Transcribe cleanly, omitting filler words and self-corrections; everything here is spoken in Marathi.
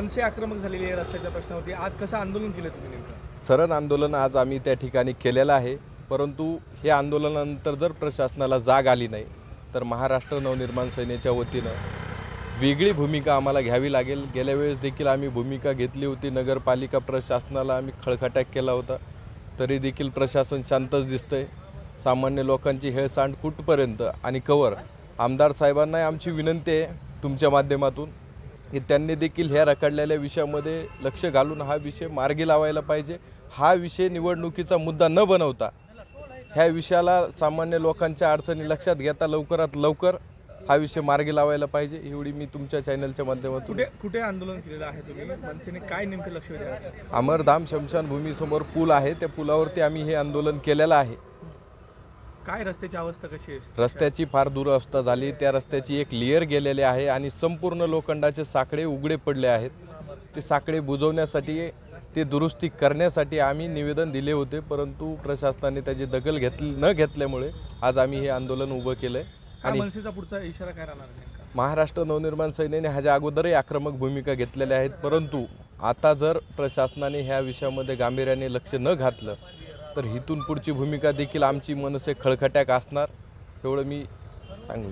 मनसे आक्रमक झालेली आहे रस्त्याच्या प्रश्नावरती. आज कसं आंदोलन केलं तुम्ही नेमकं? सरण आंदोलन आज आम्ही त्या ठिकाणी केलेलं आहे, परंतु हे आंदोलनानंतर जर प्रशासनाला जाग आली नाही तर महाराष्ट्र नवनिर्माण सेनेच्या वतीनं वेगळी भूमिका आम्हाला घ्यावी लागेल. गेल्या वेळेस देखील आम्ही भूमिका घेतली होती. नगरपालिका प्रशासनाला आम्ही खळखटाक केला होता, तरी देखील प्रशासन शांतच दिसतंय. सामान्य लोकांची हेळसांड कुठपर्यंत आणि कवर. आमदार साहेबांना आमची विनंती आहे तुमच्या माध्यमातून की त्यांनी देखील ह्या रखडलेल्या विषयामध्ये लक्ष घालून हा विषय मार्गी लावायला पाहिजे. हा विषय निवडणुकीचा मुद्दा न बनवता ह्या विषयाला सामान्य लोकांच्या अडचणी लक्षात घेता लवकरात लवकर हा विषय मार्गी लावायला पाहिजे. एवढी मी तुमच्या चॅनलच्या माध्यमातून. कुठे आंदोलन केलेलं आहे तुम्ही? मनसेने काय नेमकं लक्ष द्यावं? अमरधाम शमशानभूमीसमोर पूल आहे, त्या पुलावरती आम्ही हे आंदोलन केलेलं आहे. काय रस्त्याची अवस्था कशी आहे? रस्त्याची फार दुरवस्था झाली. त्या रस्त्याची एक लेयर गेलेली आहे आणि संपूर्ण लोखंडाचे साकडे उघडे पडले आहेत. ते साकडे बुजवण्यासाठी, ते दुरुस्ती करण्यासाठी आम्ही निवेदन दिले होते, परंतु प्रशासनाने त्याची दखल न घेतल्यामुळे आज आम्ही हे आंदोलन उभं केलं आहे. आणि मनसेचा पुढचा इशारा काय राहणार नेमका? महाराष्ट्र नवनिर्माण सेनेने ह्याच्या अगोदरही आक्रमक भूमिका घेतलेल्या आहेत, परंतु आता जर प्रशासनाने ह्या विषयामध्ये गांभीर्याने लक्ष न घातलं तर इथून पुढची भूमिका देखील आमची मनसे खळखट्याक असणार, एवढं मी सांगू.